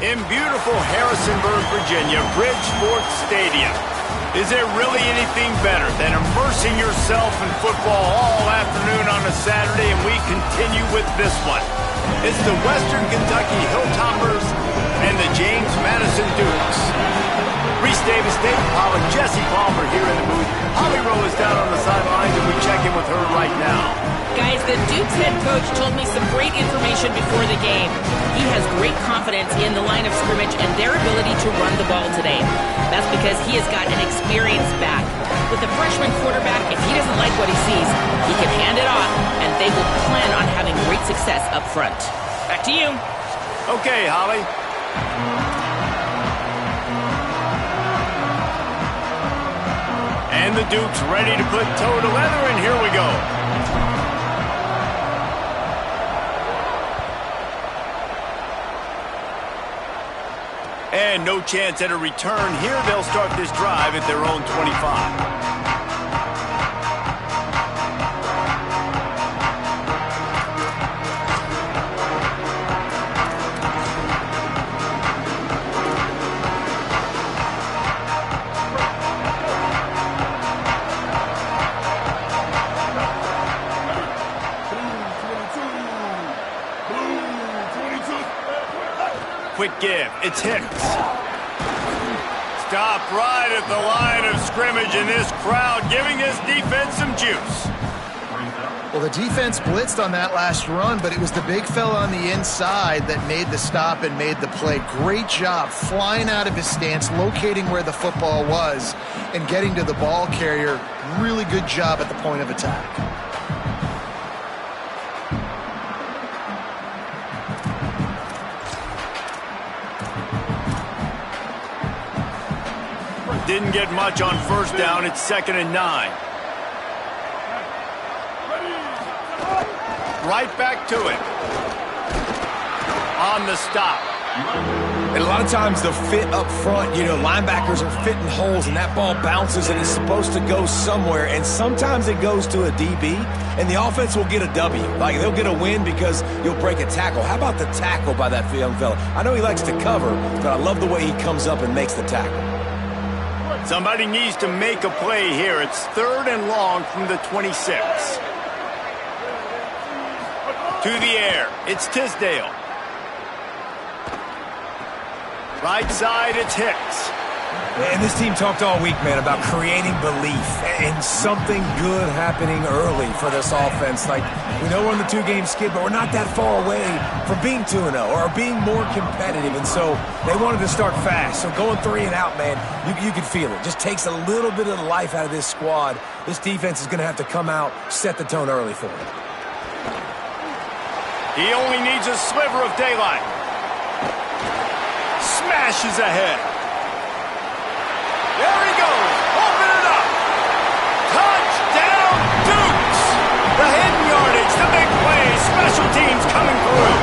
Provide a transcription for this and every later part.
in beautiful Harrisonburg, Virginia, Bridgeport Stadium. Is there really anything better than immersing yourself in football all afternoon on a Saturday? And we continue with this one. It's the Western Kentucky Hilltoppers and the James Madison Dukes. Reese Davis, Dave Pollock, Jesse Palmer here in the booth. Holly Rowe is down on the sidelines, and we check in with her right now. Guys, the Dukes head coach told me some great information before the game. He has great confidence in the line of scrimmage and their ability to run the ball today. That's because he has got an experienced back. With the freshman quarterback, if he doesn't like what he sees, he can hand it off, and they will plan on having great success up front. Back to you. Okay, Holly. And the Dukes ready to put toe to leather, and here we go. And no chance at a return here. They'll start this drive at their own 25. Quick give. It's Hicks. Stop right at the line of scrimmage, and this crowd giving this defense some juice. Well, the defense blitzed on that last run, but it was the big fella on the inside that made the stop and made the play. Great job flying out of his stance, locating where the football was, and getting to the ball carrier. Really good job at the point of attack. Didn't get much on first down. It's 2nd and 9. Right back to it. On the stop. And a lot of times the fit up front, linebackers are fitting holes and that ball bounces and it's supposed to go somewhere. And sometimes it goes to a DB and the offense will get a W. Like they'll get a win because you'll break a tackle. How about the tackle by that young fella? I know he likes to cover, but I love the way he comes up and makes the tackle. Somebody needs to make a play here. It's 3rd and long from the 26. To the air. It's Tisdale. Right side, it's Hicks. And this team talked all week, man, about creating belief and something good happening early for this offense. Like, we know we're on the 2-game skid, but we're not that far away from being 2-0 or being more competitive. And so they wanted to start fast. So going 3 and out, man, you can feel it. Just takes a little bit of the life out of this squad. This defense is going to have to come out, set the tone early for it. He only needs a sliver of daylight. Smashes ahead. There he goes. Open it up. Touchdown, Dukes. The hidden yardage, the big play. Special teams coming through.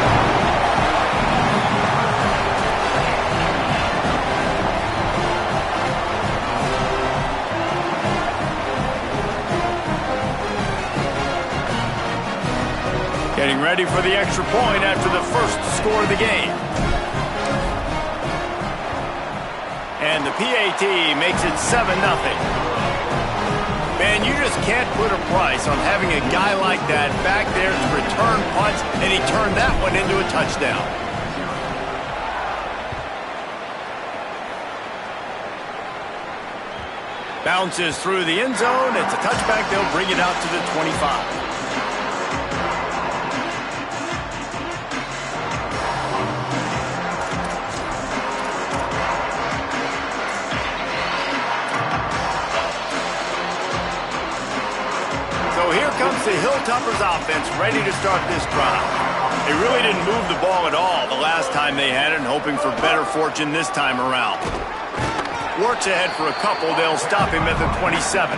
Getting ready for the extra point after the first score of the game. And the PAT makes it 7-0. Man, you just can't put a price on having a guy like that back there to return punts, and he turned that one into a touchdown. Bounces through the end zone. It's a touchback. They'll bring it out to the 25. Comes the Hilltoppers offense ready to start this drive. They really didn't move the ball at all the last time they had it, and hoping for better fortune this time around. Works ahead for a couple. They'll stop him at the 27.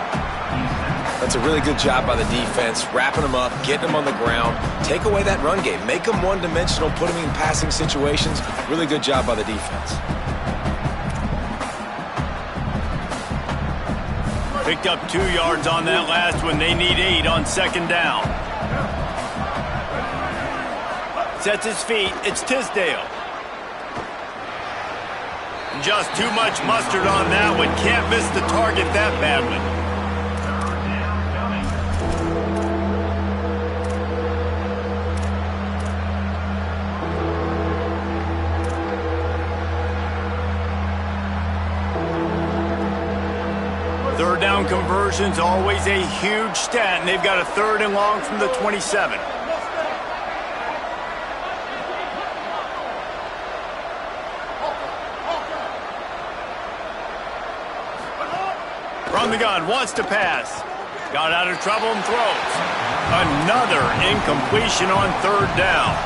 That's a really good job by the defense, wrapping them up, getting them on the ground. Take away that run game. Make them one-dimensional, put them in passing situations. Really good job by the defense. Picked up 2 yards on that last one. They need 8 on 2nd down. Sets his feet. It's Tisdale. just too much mustard on that one. Can't miss the target that badly. Third down conversion's always a huge stat, and they've got a 3rd and long from the 27. From the gun, wants to pass. Got out of trouble and throws. Another incompletion on 3rd down.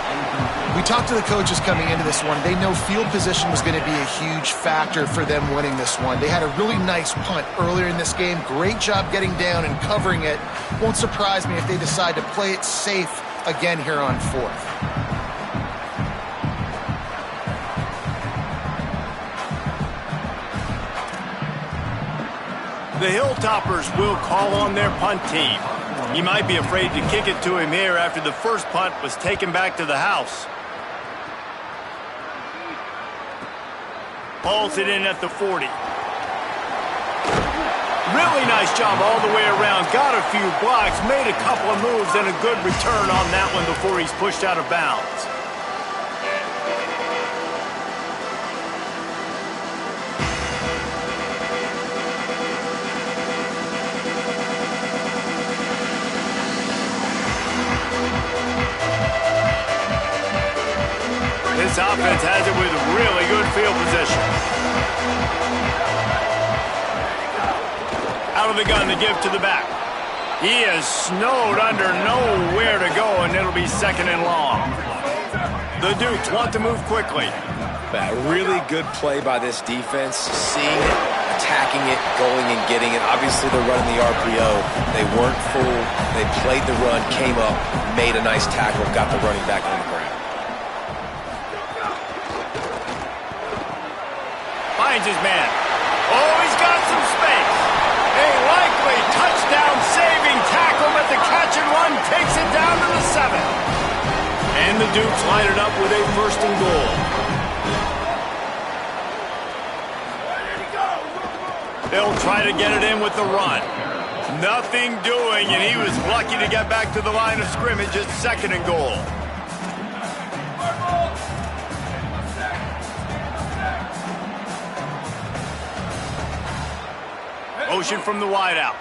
We talked to the coaches coming into this one. They know field position was going to be a huge factor for them winning this one. They had a really nice punt earlier in this game. Great job getting down and covering it. Won't surprise me if they decide to play it safe again here on 4th. The Hilltoppers will call on their punt team. He might be afraid to kick it to him here after the first punt was taken back to the house. Pulls it in at the 40. Really nice job all the way around. Got a few blocks, made a couple of moves, and a good return on that one before he's pushed out of bounds. This offense has it with really good field position. Out of the gun to give to the back. He is snowed under, nowhere to go, and it'll be 2nd and long. The Dukes want to move quickly. A really good play by this defense, seeing it, attacking it, going and getting it. Obviously, they're running the RPO. They weren't fooled. They played the run, came up, made a nice tackle, got the running back on the ground. Finds his man. Oh, he's got some space. A likely touchdown-saving tackle, but the catch and run takes it down to the 7. And the Dukes line it up with a 1st and goal. They'll try to get it in with the run. Nothing doing, and he was lucky to get back to the line of scrimmage at 2nd and goal. Motion from the wideout.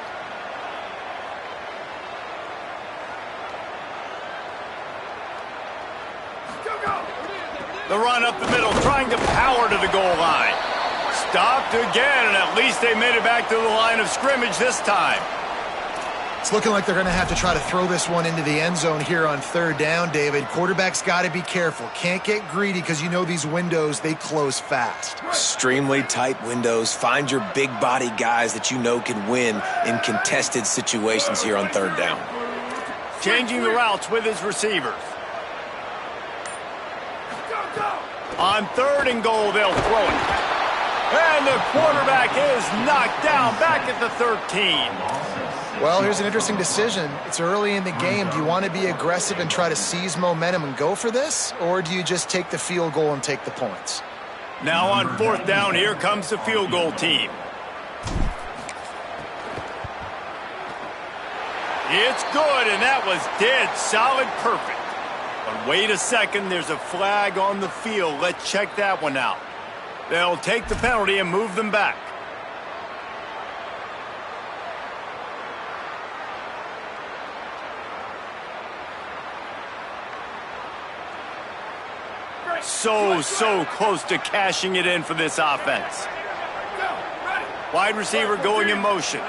The run up the middle, trying to power to the goal line. Stopped again, and at least they made it back to the line of scrimmage this time. It's looking like they're going to have to try to throw this one into the end zone here on 3rd down, David. Quarterback's got to be careful. Can't get greedy because you know these windows, they close fast. Extremely tight windows. Find your big body guys that you know can win in contested situations here on 3rd down. Changing the routes with his receivers. On 3rd and goal, they'll throw it. And the quarterback is knocked down back at the 13. Well, here's an interesting decision. It's early in the game. Do you want to be aggressive and try to seize momentum and go for this? Or do you just take the field goal and take the points? Now on 4th down, here comes the field goal team. It's good, and that was dead solid perfect. But wait a second, there's a flag on the field. Let's check that one out. They'll take the penalty and move them back. So close to cashing it in for this offense. Wide receiver going in motion.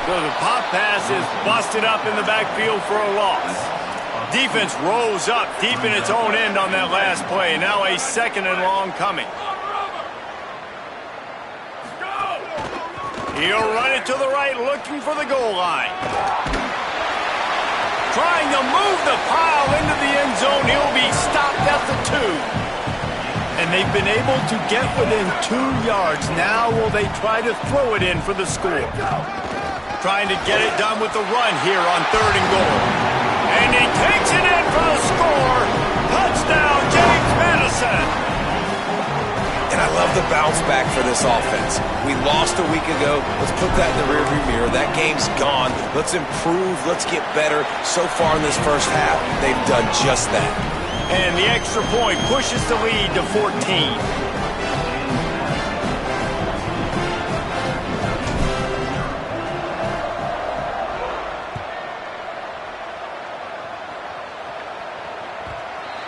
So the pop pass is busted up in the backfield for a loss. Defense rose up deep in its own end on that last play. Now a 2nd and long coming. He'll run it to the right, looking for the goal line. Trying to move the pile into the end zone. He'll be stopped at the 2. And they've been able to get within 2 yards. Now will they try to throw it in for the score? Trying to get it done with the run here on 3rd and goal. And he takes it in for the score. Touchdown! down, James Madison. And I love the bounce back for this offense. We lost a week ago. Let's put that in the rearview mirror. That game's gone. Let's improve. Let's get better. So far in this first half, they've done just that. And the extra point pushes the lead to 14.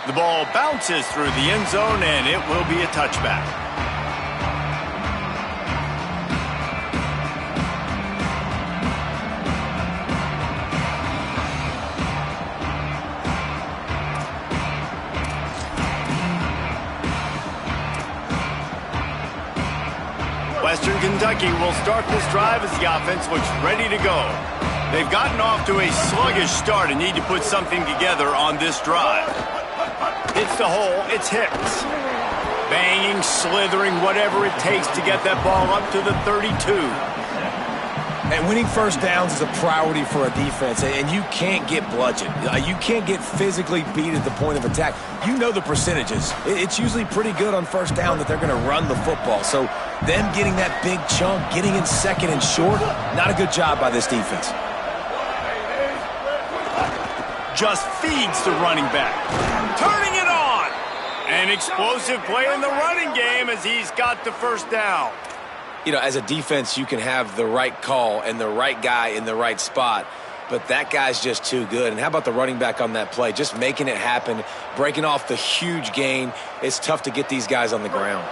The ball bounces through the end zone, and it will be a touchback. Western Kentucky will start this drive as the offense looks ready to go. They've gotten off to a sluggish start and need to put something together on this drive. Hits the hole, it's Hicks. Banging, slithering, whatever it takes to get that ball up to the 32. And winning first downs is a priority for a defense, and you can't get bludgeoned. You can't get physically beat at the point of attack. You know the percentages. It's usually pretty good on first down that they're going to run the football. So them getting that big chunk, getting in second and short, not a good job by this defense. Just feeds the running back. Turning it on. An explosive play in the running game as he's got the first down. You know, as a defense, you can have the right call and the right guy in the right spot, but that guy's just too good. And how about the running back on that play? Just making it happen, breaking off the huge gain. It's tough to get these guys on the ground.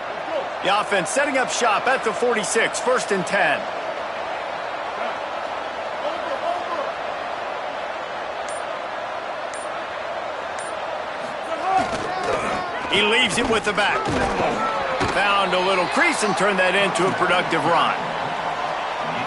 The offense setting up shop at the 46, 1st and 10. He leaves it with the back. Found a little crease and turned that into a productive run.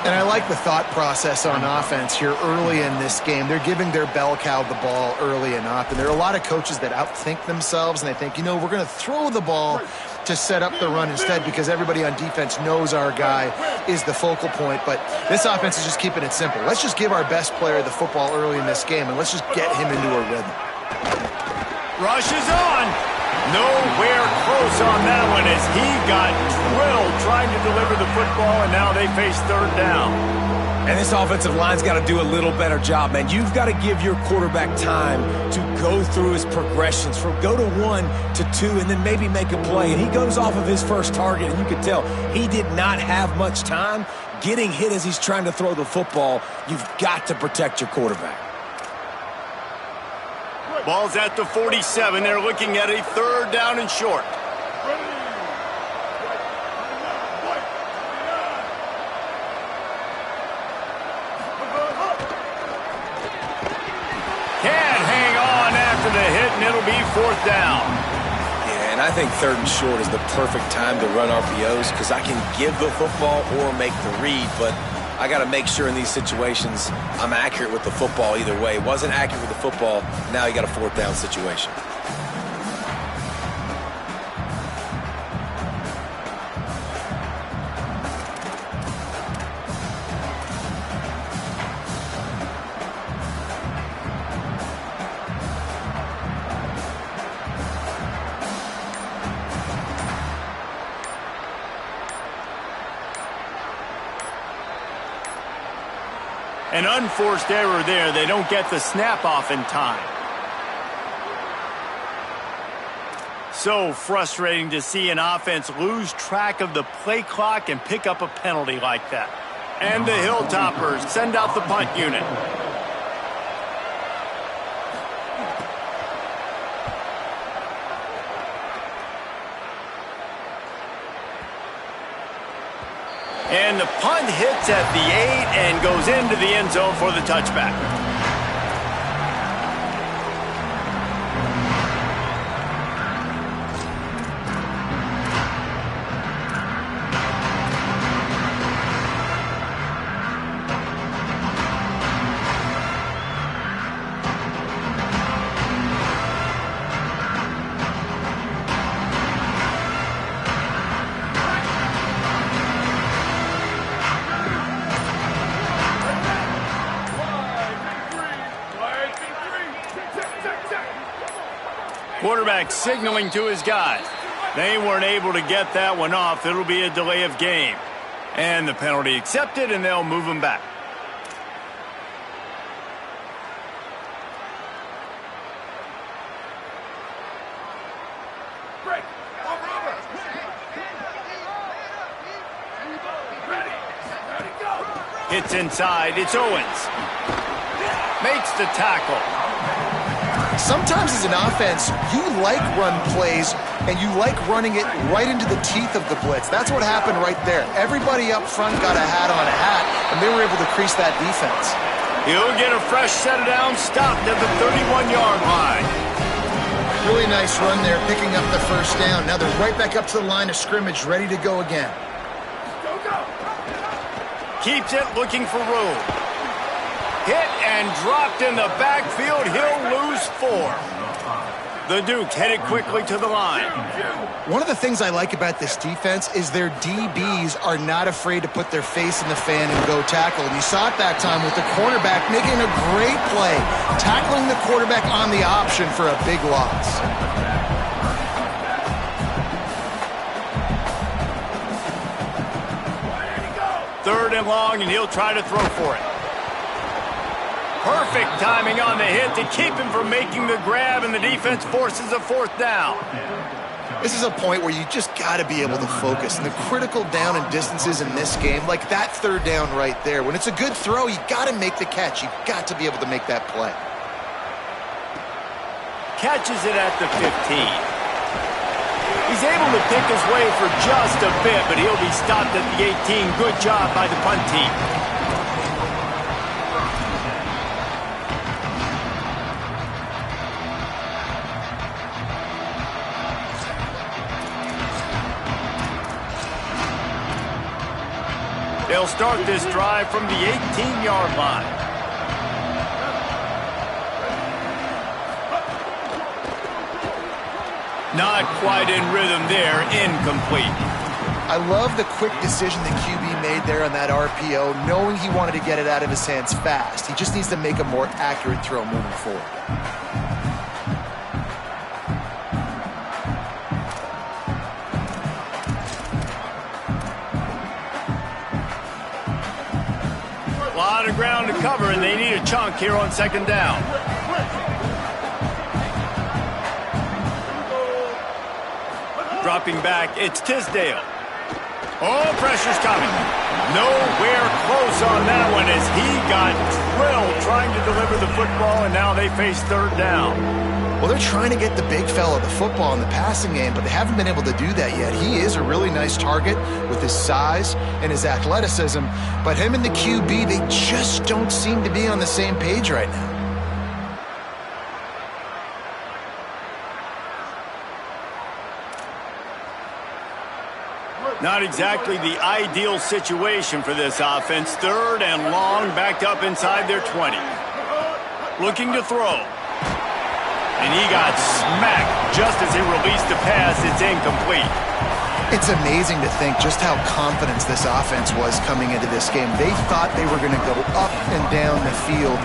And I like the thought process on offense here early in this game. They're giving their bell cow the ball early and often. There are a lot of coaches that outthink themselves, and they think, you know, we're going to throw the ball to set up the run instead because everybody on defense knows our guy is the focal point. But this offense is just keeping it simple. Let's just give our best player the football early in this game, and let's just get him into a rhythm. Rush is on. Nowhere close on that one as he got drilled trying to deliver the football, and now they face 3rd down. And this offensive line's got to do a little better job, man. You've got to give your quarterback time to go through his progressions from go to 1 to 2 and then maybe make a play. And he goes off of his first target, and you can tell he did not have much time getting hit as he's trying to throw the football. You've got to protect your quarterback. Ball's at the 47. They're looking at a 3rd down and short. Can't hang on after the hit, and it'll be 4th down. Yeah, and I think 3rd and short is the perfect time to run RPOs because I can give the football or make the read, but I got to make sure in these situations I'm accurate with the football either way. Wasn't accurate with the football, now you got a 4th down situation. An unforced error there. They don't get the snap off in time. So frustrating to see an offense lose track of the play clock and pick up a penalty like that. And the Hilltoppers send out the punt unit. And the punt hits at the 8 and goes into the end zone for the touchback. quarterback signaling to his guys. They weren't able to get that one off. It'll be a delay of game. And the penalty accepted, and they'll move him back. Hits inside. It's Owens. Makes the tackle. Sometimes as an offense, you like run plays, and you like running it right into the teeth of the blitz. That's what happened right there. Everybody up front got a hat on a hat, and they were able to crease that defense. He'll get a fresh set of downs, stopped at the 31-yard line. Really nice run there, picking up the first down. Now they're right back up to the line of scrimmage, ready to go again. Keeps it, looking for room. Hit and dropped in the backfield. He'll lose 4. The Duke headed quickly to the line. One of the things I like about this defense is their DBs are not afraid to put their face in the fan and go tackle. And you saw it that time with the cornerback making a great play, tackling the quarterback on the option for a big loss. Third and long, and he'll try to throw for it. Perfect timing on the hit to keep him from making the grab, and the defense forces a 4th down. This is a point where you just got to be able to focus. And the critical down and distances in this game, like that 3rd down right there, when it's a good throw, you got to make the catch. You've got to be able to make that play. Catches it at the 15. He's able to pick his way for just a bit, but he'll be stopped at the 18. Good job by the punt team. They'll start this drive from the 18-yard line. Not quite in rhythm there, incomplete. I love the quick decision the QB made there on that RPO, knowing he wanted to get it out of his hands fast. He just needs to make a more accurate throw moving forward. A lot of ground to cover, and they need a chunk here on 2nd down. Dropping back, it's Tisdale. Oh, pressure's coming. Nowhere close on that one as he got drilled trying to deliver the football, and now they face 3rd down. Well, they're trying to get the big fella the football in the passing game, but they haven't been able to do that yet. He is a really nice target with his size and his athleticism, but him and the QB, they just don't seem to be on the same page right now. Not exactly the ideal situation for this offense. 3rd and long, backed up inside their 20. Looking to throw. And he got smacked just as he released the pass. It's incomplete. It's amazing to think just how confident this offense was coming into this game. They thought they were going to go up and down the field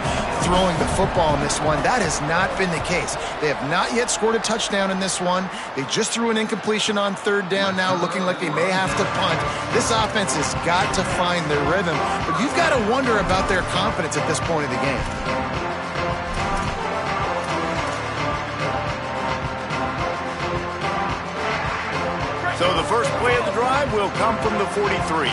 throwing the football in this one. That has not been the case. They have not yet scored a touchdown in this one. They just threw an incompletion on 3rd down now, looking like they may have to punt. This offense has got to find their rhythm, but you've got to wonder about their confidence at this point of the game. So the first play of the drive will come from the 43.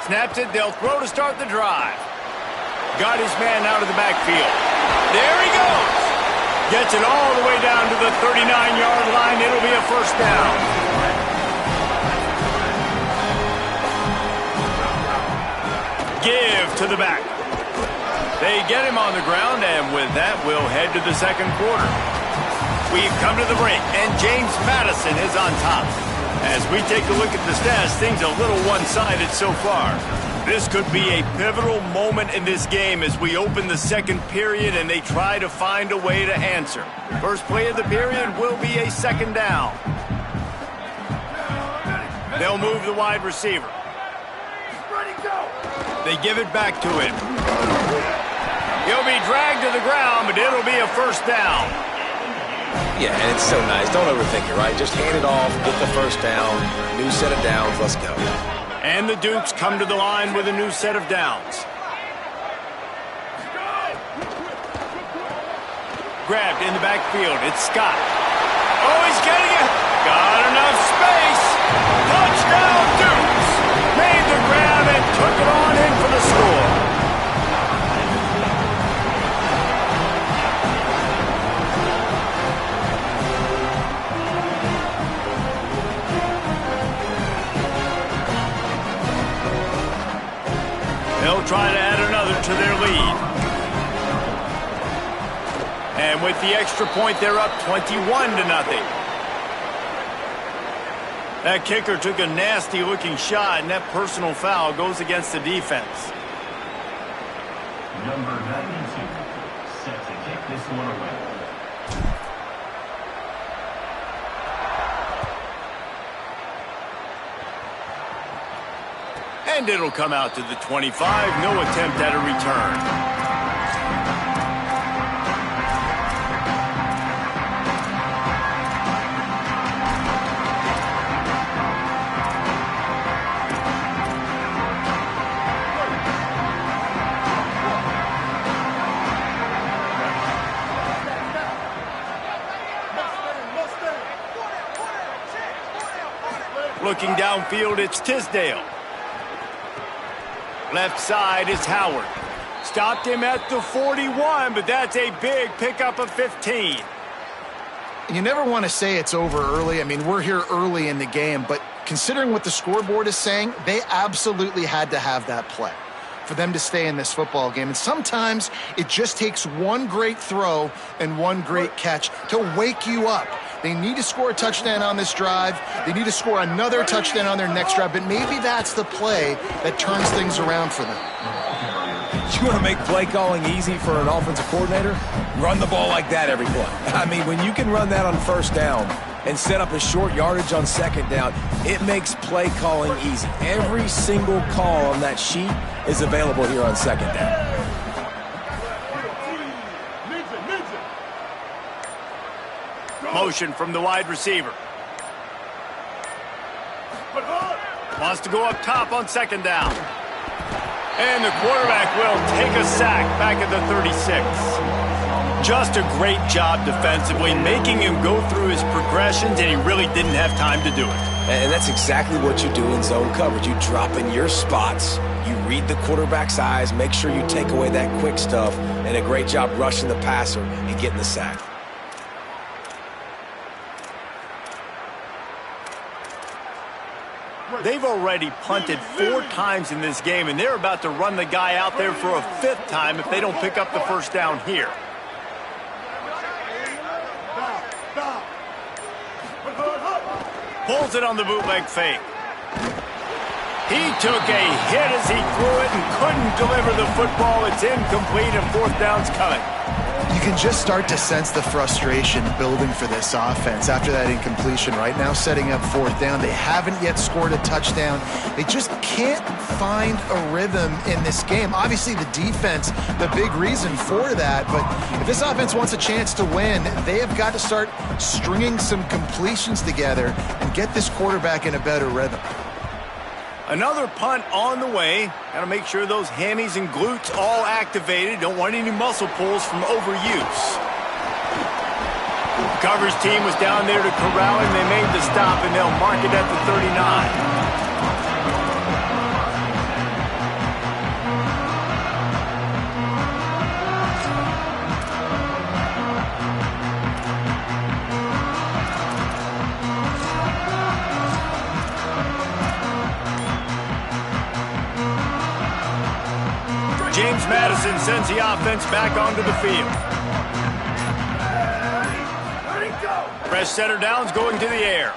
Snaps it, they'll throw to start the drive. Got his man out of the backfield. There he goes. Gets it all the way down to the 39-yard line. It'll be a 1st down. Give to the back. They get him on the ground, and with that, we'll head to the 2nd quarter. We've come to the break, and James Madison is on top. As we take a look at the stats, things a little one-sided so far. This could be a pivotal moment in this game as we open the 2nd period and they try to find a way to answer. First play of the period will be a 2nd down. They'll move the wide receiver. They give it back to him. He'll be dragged to the ground, but it'll be a first down. Yeah, and it's so nice. Don't overthink it, right? Just hand it off, get the first down, new set of downs, let's go. And the Dukes come to the line with a new set of downs. Grabbed in the backfield. It's Scott. Oh, he's getting it. Got enough space. Touchdown, Dukes. Made the grab and took it on in for the score. They'll try to add another to their lead. And with the extra point, they're up 21-0. That kicker took a nasty-looking shot, and that personal foul goes against the defense. Number 92, set to kick this one away. And it'll come out to the 25. No attempt at a return. Looking downfield, it's Tisdale. Left side is Howard. Stopped him at the 41, but that's a big pickup of 15. You never want to say it's over early. I mean, we're here early in the game, but considering what the scoreboard is saying, they absolutely had to have that play for them to stay in this football game. And sometimes it just takes one great throw and one great catch to wake you up. They need to score a touchdown on this drive. They need to score another touchdown on their next drive, but maybe that's the play that turns things around for them. You want to make play calling easy for an offensive coordinator? Run the ball like that every play. I mean, when you can run that on first down and set up a short yardage on second down, it makes play calling easy. Every single call on that sheet is available here on second down. Motion from the wide receiver. Wants to go up top on second down. And the quarterback will take a sack back at the 36. Just a great job defensively, making him go through his progressions, and he really didn't have time to do it. And that's exactly what you do in zone coverage. You drop in your spots, you read the quarterback's eyes, make sure you take away that quick stuff, and a great job rushing the passer and getting the sack. They've already punted 4 times in this game, and they're about to run the guy out there for a 5th time if they don't pick up the first down here. Pulls it on the bootleg fake. He took a hit as he threw it and couldn't deliver the football. It's incomplete, and 4th down's coming. You can just start to sense the frustration building for this offense after that incompletion. Right now, setting up 4th down. They haven't yet scored a touchdown. They just can't find a rhythm in this game. Obviously, the defense, the big reason for that. But if this offense wants a chance to win, they have got to start stringing some completions together and get this quarterback in a better rhythm. Another punt on the way. Got to make sure those hammies and glutes all activated. Don't want any muscle pulls from overuse. The coverage team was down there to corral him. They made the stop, and they'll mark it at the 39. James Madison sends the offense back onto the field. Fresh center downs going to the air.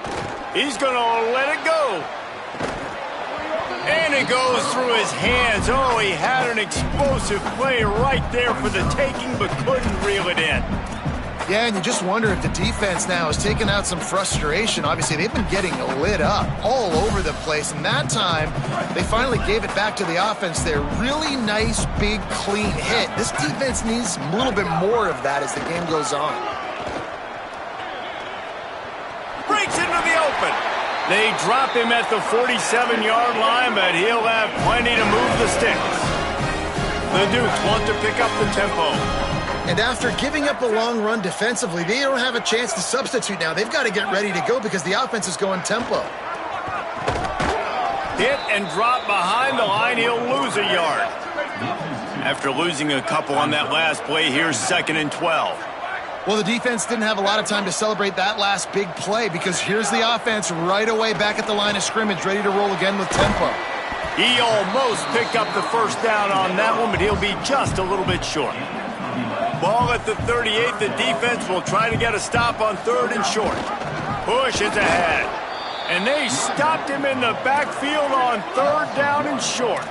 He's going to let it go. And it goes through his hands. Oh, he had an explosive play right there for the taking, but couldn't reel it in. Yeah, and you just wonder if the defense now is taking out some frustration. Obviously, they've been getting lit up all over the place, and that time they finally gave it back to the offense there. Really nice, big, clean hit. This defense needs a little bit more of that as the game goes on. Breaks into the open. They drop him at the 47-yard line, but he'll have plenty to move the sticks. The Dukes want to pick up the tempo. And after giving up a long run defensively, they don't have a chance to substitute now. They've got to get ready to go because the offense is going tempo. Hit and drop behind the line. He'll lose a yard. After losing a couple on that last play, here's 2nd and 12. Well, the defense didn't have a lot of time to celebrate that last big play because here's the offense right away back at the line of scrimmage, ready to roll again with tempo. He almost picked up the first down on that one, but he'll be just a little bit short. Ball at the 38. The defense will try to get a stop on 3rd and short. Push is ahead. And they stopped him in the backfield on 3rd down and short.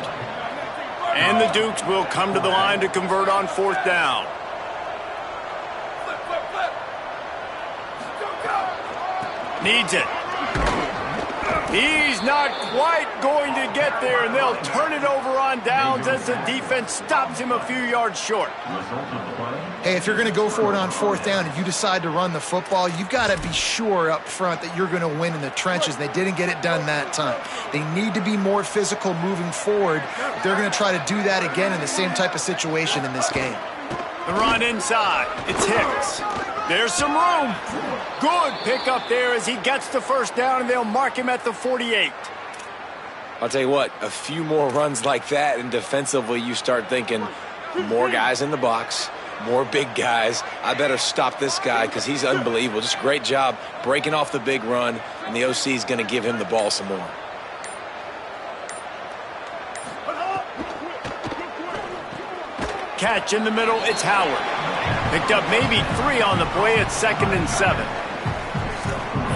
And the Dukes will come to the line to convert on 4th down. Needs it. He's not quite going to get there, and they'll turn it over on downs as the defense stops him a few yards short. Hey, if you're going to go for it on 4th down and you decide to run the football, you've got to be sure up front that you're going to win in the trenches. They didn't get it done that time. They need to be more physical moving forward. They're going to try to do that again in the same type of situation in this game. The run inside. It's Hicks. There's some room. Good pickup there as he gets the first down, and they'll mark him at the 48. I'll tell you what, a few more runs like that, and defensively you start thinking more guys in the box, more big guys. I better stop this guy because he's unbelievable. Just great job breaking off the big run, and the OC is going to give him the ball some more. Catch in the middle, it's Howard. Picked up maybe 3 on the play at 2nd and 7.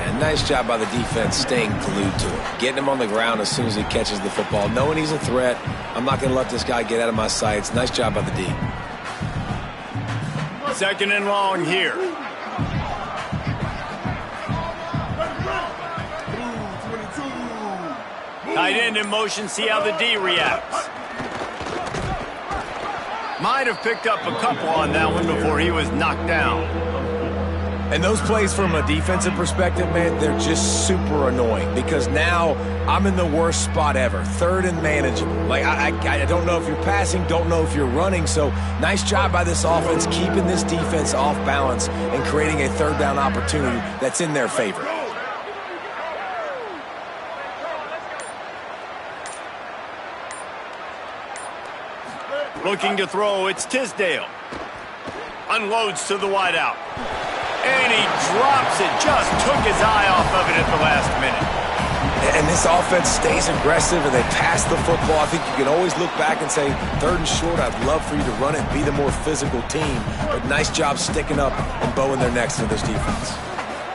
And nice job by the defense staying glued to him. Getting him on the ground as soon as he catches the football. Knowing he's a threat, I'm not going to let this guy get out of my sights. Nice job by the D. 2nd and long here. Tight end in motion, see how the D reacts. Might have picked up a couple on that one before he was knocked down. And those plays from a defensive perspective, man, they're just super annoying because now I'm in the worst spot ever. 3rd and manageable. Like, I don't know if you're passing, don't know if you're running. So nice job by this offense keeping this defense off balance and creating a 3rd down opportunity that's in their favor. Looking to throw, it's Tisdale. Unloads to the wideout. And he drops it. Just took his eye off of it at the last minute. And this offense stays aggressive and they pass the football. I think you can always look back and say, 3rd and short, I'd love for you to run it and be the more physical team. But nice job sticking up and bowing their necks to this defense.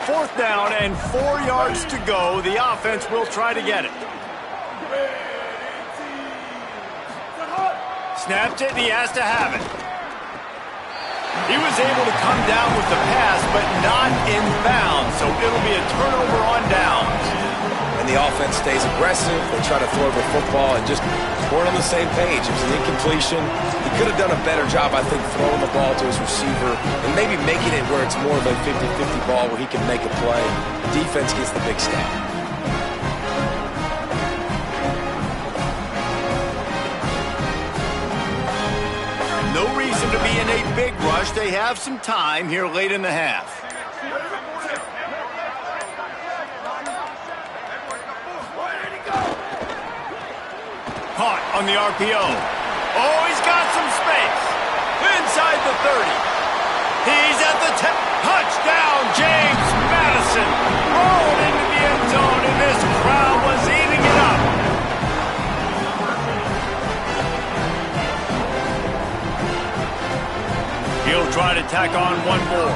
4th down and 4 yards to go. The offense will try to get it. Snapped it, and he has to have it. He was able to come down with the pass, but not in bounds, so it'll be a turnover on downs. And the offense stays aggressive. They try to throw the football and just weren't on the same page. It was an incompletion. He could have done a better job, I think, throwing the ball to his receiver and maybe making it where it's more of a 50-50 ball where he can make a play. The defense gets the big stop. No reason to be in a big rush. They have some time here late in the half. Caught on the RPO. Oh, he's got some space. Inside the 30. He's at the 10. Touchdown, James Madison. Rolling into the end zone, and this crowd was eating it up. He'll try to tack on one more.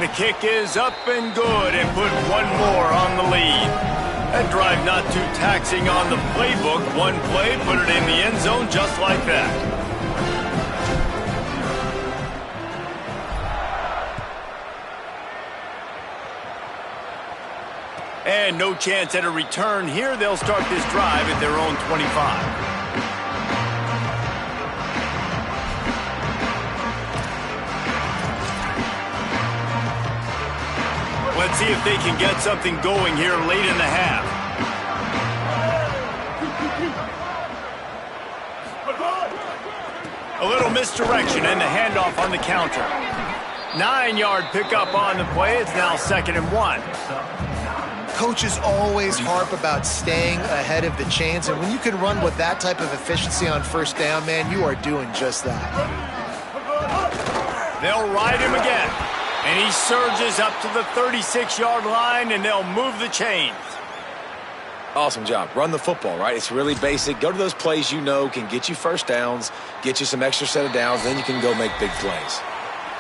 The kick is up and good and put one more on the lead. That drive not too taxing on the playbook. One play, put it in the end zone just like that. And no chance at a return here. They'll start this drive at their own 25. Let's see if they can get something going here late in the half. A little misdirection and the handoff on the counter. 9-yard pickup on the play. It's now 2nd and 1. Coaches always harp about staying ahead of the chains, and when you can run with that type of efficiency on first down, man, you are doing just that. They'll ride him again, and he surges up to the 36-yard line, and they'll move the chains. Awesome job. Run the football, right? It's really basic. Go to those plays you know can get you first downs, get you some extra set of downs, then you can go make big plays.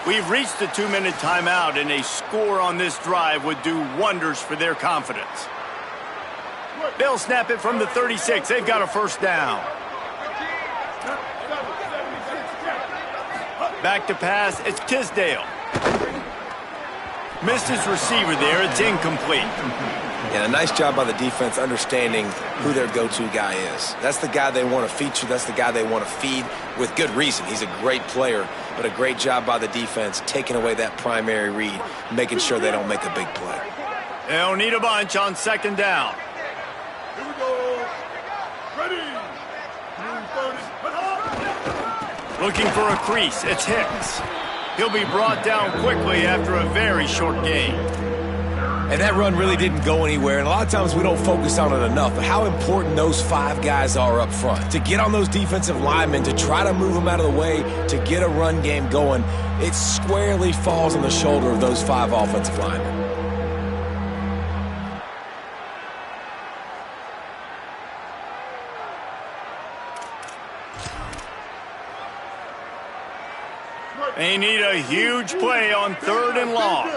We've reached the 2-minute timeout, and a score on this drive would do wonders for their confidence. They'll snap it from the 36. They've got a first down. Back to pass. It's Tisdale. Missed his receiver there. It's incomplete. And a nice job by the defense understanding who their go-to guy is. That's the guy they want to feature. That's the guy they want to feed with good reason. He's a great player, but a great job by the defense taking away that primary read, making sure they don't make a big play. They'll need a bunch on 2nd down. Here we go. Ready. Looking for a crease. It's Hicks. He'll be brought down quickly after a very short gain. And that run really didn't go anywhere, and a lot of times we don't focus on it enough, but how important those 5 guys are up front. To get on those defensive linemen, to try to move them out of the way, to get a run game going, it squarely falls on the shoulder of those 5 offensive linemen. They need a huge play on 3rd and long.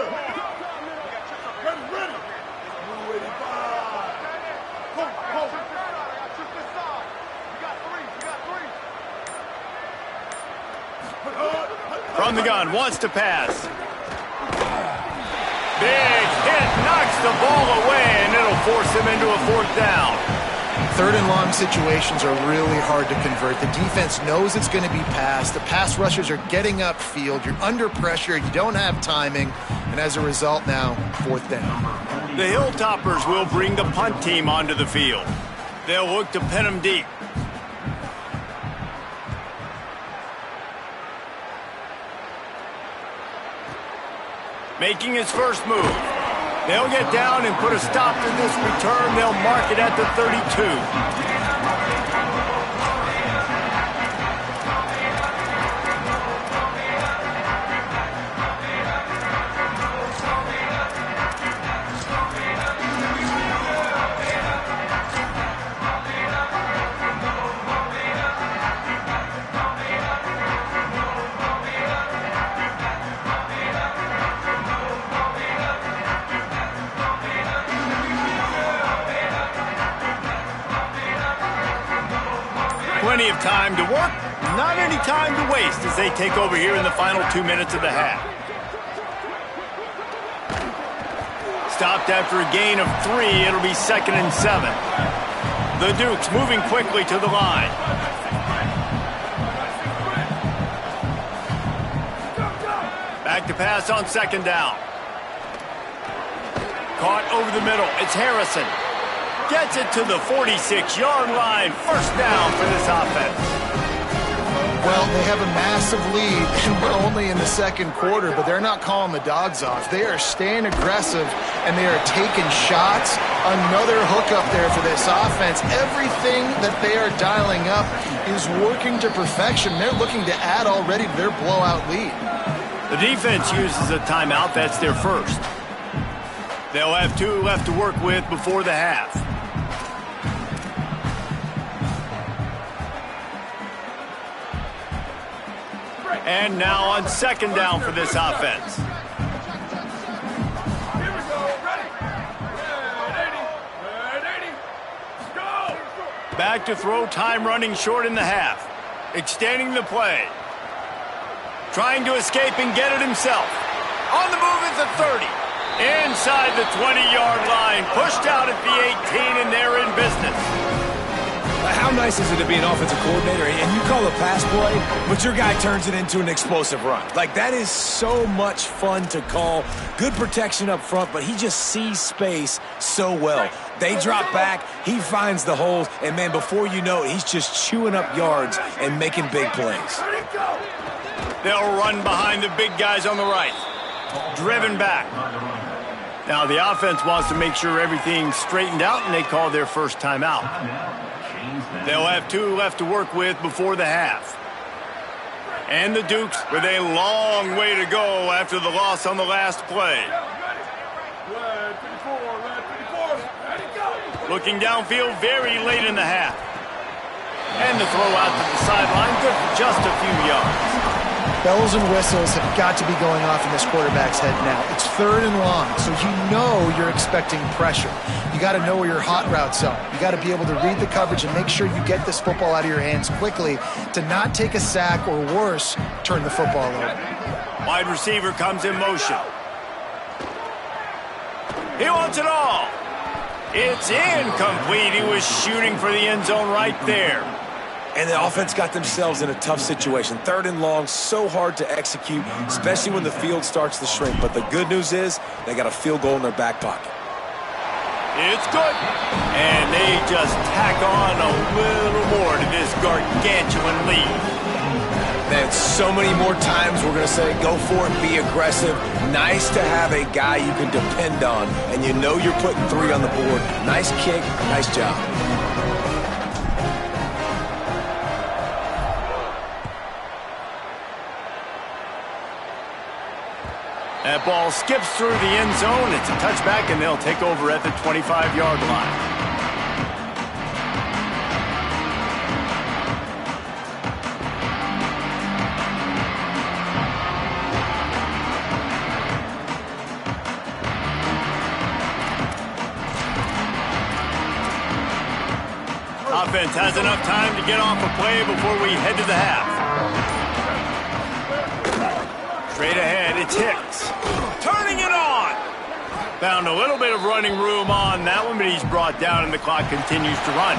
From the gun, wants to pass. Big hit, knocks the ball away, and it'll force him into a 4th down. 3rd and long situations are really hard to convert. The defense knows it's going to be passed. The pass rushers are getting upfield. You're under pressure. You don't have timing. And as a result now, 4th down. The Hilltoppers will bring the punt team onto the field. They'll look to pin them deep. Making his first move. They'll get down and put a stop to this return. They'll mark it at the 32. Plenty of time to work, not any time to waste as they take over here in the final 2 minutes of the half. Stopped after a gain of 3, it'll be 2nd and 7. The Dukes moving quickly to the line. Back to pass on 2nd down. Caught over the middle, it's Harrison. Gets it to the 46-yard line. First down for this offense. Well, they have a massive lead, and we're only in the 2nd quarter, but they're not calling the dogs off. They are staying aggressive, and they are taking shots. Another hookup there for this offense. Everything that they are dialing up is working to perfection. They're looking to add already to their blowout lead. The defense uses a timeout. That's their first. They'll have 2 left to work with before the half. And now on 2nd down for this offense. Back to throw, time running short in the half. Extending the play. Trying to escape and get it himself. On the move is a 30. Inside the 20-yard line, pushed out at the 18, and they're in business. How nice is it to be an offensive coordinator and you call a pass play, but your guy turns it into an explosive run? Like, that is so much fun to call. Good protection up front, but he just sees space so well. They drop back, he finds the holes, and, man, before you know it, he's just chewing up yards and making big plays. They'll run behind the big guys on the right. Driven back. Now the offense wants to make sure everything's straightened out, and they call their first timeout. They'll have 2 left to work with before the half. And the Dukes with a long way to go after the loss on the last play. Looking downfield very late in the half. And the throw out to the sideline, good for just a few yards. Bells and whistles have got to be going off in this quarterback's head now. It's 3rd and long, so you know you're expecting pressure. You got to know where your hot routes are. You got to be able to read the coverage and make sure you get this football out of your hands quickly to not take a sack or worse, turn the football over. Wide receiver comes in motion. He wants it all. It's incomplete. He was shooting for the end zone right there. And the offense got themselves in a tough situation. 3rd and long, so hard to execute, especially when the field starts to shrink. But the good news is they got a field goal in their back pocket. It's good. And they just tack on a little more to this gargantuan lead. And so many more times we're going to say, go for it, be aggressive. Nice to have a guy you can depend on, and you know you're putting 3 on the board. Nice kick, nice job. That ball skips through the end zone. It's a touchback, and they'll take over at the 25-yard line. Offense has enough time to get off a play before we head to the half. Straight ahead, it's Hicks. Turning it on. Found a little bit of running room on that one, but he's brought down and the clock continues to run.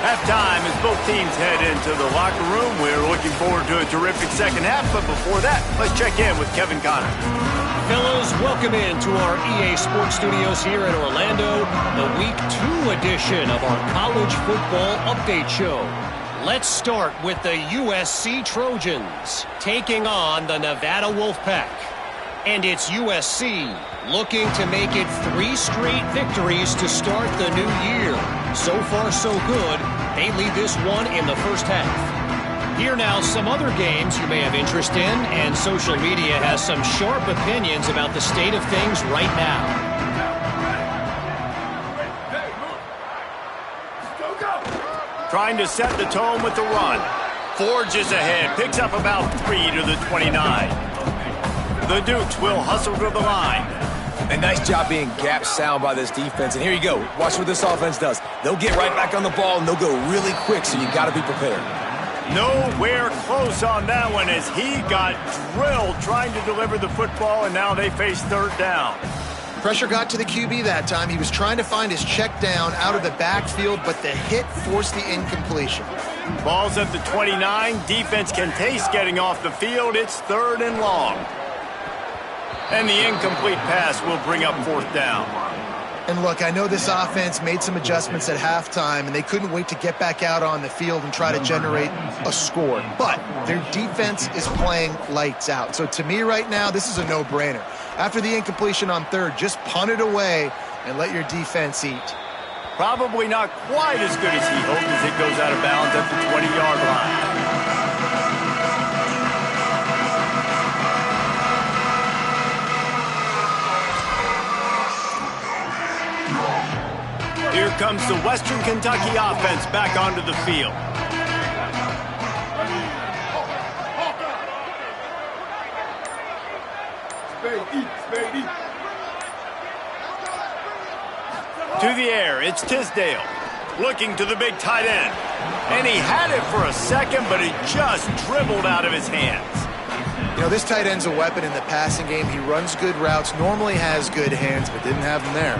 Halftime as both teams head into the locker room. We're looking forward to a terrific second half, but before that, let's check in with Kevin Connor. Fellows, welcome in to our EA Sports Studios here in Orlando, the Week 2 edition of our College Football Update Show. Let's start with the USC Trojans taking on the Nevada Wolfpack. And it's USC looking to make it 3 straight victories to start the new year. So far, so good. They lead this one in the first half. Here now, some other games you may have interest in, and social media has some sharp opinions about the state of things right now. Trying to set the tone with the run. Forges ahead, picks up about 3 to the 29. The Dukes will hustle to the line. A nice job being gap sound by this defense. And here you go. Watch what this offense does. They'll get right back on the ball, and they'll go really quick, so you got to be prepared. Nowhere close on that one as he got drilled trying to deliver the football, and now they face 3rd down. Pressure got to the QB that time. He was trying to find his check down out of the backfield, but the hit forced the incompletion. Ball's at the 29. Defense can taste getting off the field. It's 3rd and long. And the incomplete pass will bring up 4th down. And look, I know this offense made some adjustments at halftime, and they couldn't wait to get back out on the field and try to generate a score. But their defense is playing lights out. So to me right now, this is a no-brainer. After the incompletion on 3rd, just punt it away and let your defense eat. Probably not quite as good as he hoped as it goes out of bounds at the 20-yard line. Here comes the Western Kentucky offense back onto the field. To the air, it's Tisdale. Looking to the big tight end. And he had it for a second, but it just dribbled out of his hands. You know, this tight end's a weapon in the passing game. He runs good routes, normally has good hands, but didn't have them there.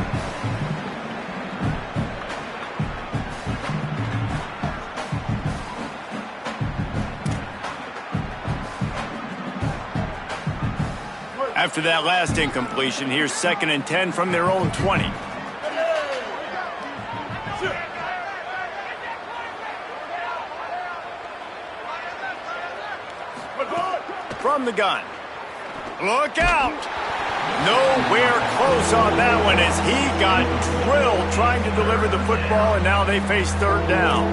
After that last incompletion, here's 2nd and 10 from their own 20. From the gun. Look out! Nowhere close on that one as he got drilled trying to deliver the football, and now they face 3rd down.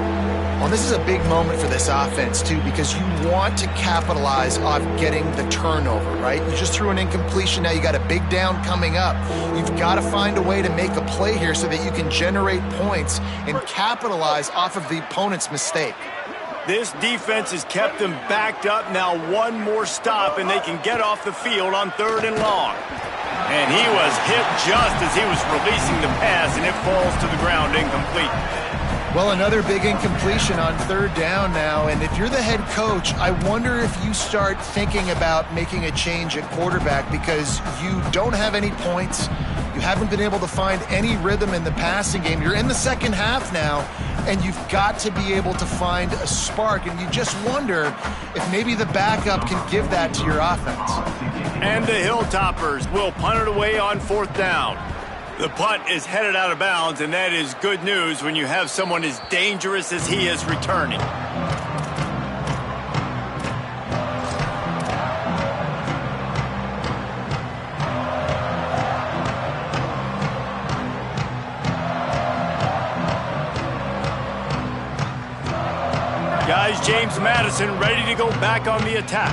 Well, this is a big moment for this offense, too, because you want to capitalize on getting the turnover, right? You just threw an incompletion. Now you got a big down coming up. You've got to find a way to make a play here so that you can generate points and capitalize off of the opponent's mistake. This defense has kept them backed up. Now one more stop, and they can get off the field on 3rd and long. And he was hit just as he was releasing the pass, and it falls to the ground incomplete. Well, another big incompletion on 3rd down now, and if you're the head coach, I wonder if you start thinking about making a change at quarterback because you don't have any points. You haven't been able to find any rhythm in the passing game. You're in the second half now, and you've got to be able to find a spark, and you just wonder if maybe the backup can give that to your offense. And the Hilltoppers will punt it away on 4th down. The punt is headed out of bounds, and that is good news when you have someone as dangerous as he is returning. Guys, James Madison ready to go back on the attack.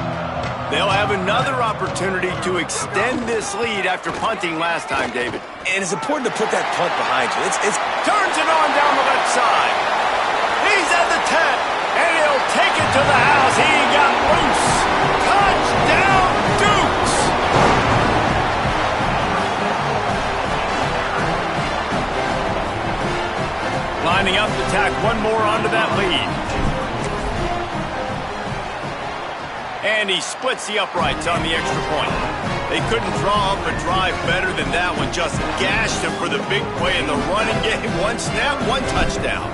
They'll have another opportunity to extend this lead after punting last time, David. And it's important to put that punt behind you. Turns it on down the left side. He's at the 10, and he'll take it to the house. He got loose. Touchdown, Dukes! Lining up to tack one more onto that lead. And he splits the uprights on the extra point. They couldn't draw up a drive better than that one. Just gashed him for the big play in the running game. One snap, one touchdown.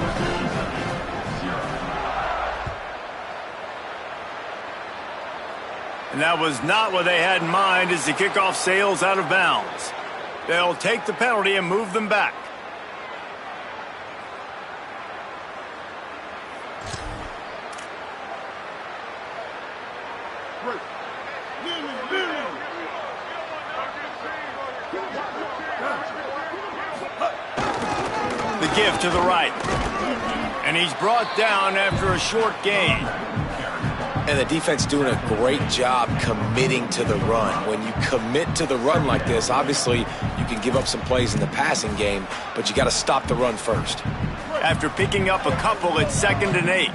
And that was not what they had in mind as the kickoff sails out of bounds. They'll take the penalty and move them back. The give to the right. And he's brought down after a short gain. And the defense doing a great job committing to the run. When you commit to the run like this, obviously you can give up some plays in the passing game, but you got to stop the run first. After picking up a couple, it's 2nd and 8.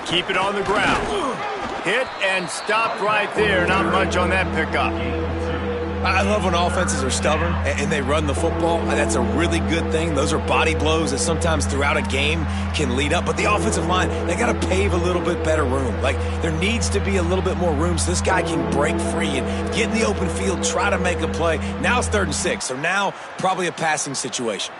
Keep it on the ground. Hit and stopped right there. Not much on that pickup. I love when offenses are stubborn and they run the football. That's a really good thing. Those are body blows that sometimes throughout a game can lead up. But the offensive line, they got to pave a little bit better room. Like, there needs to be a little bit more room so this guy can break free and get in the open field, try to make a play. Now it's 3rd and 6, so now probably a passing situation.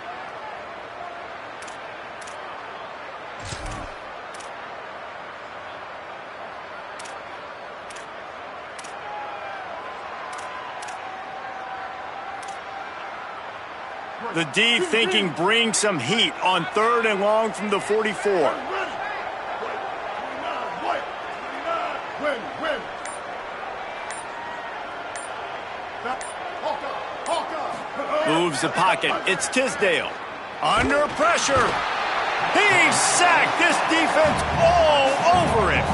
The D thinking bring some heat on 3rd and long from the 44. Moves the pocket. It's Tisdale. Under pressure. He's sacked. This defense all over him.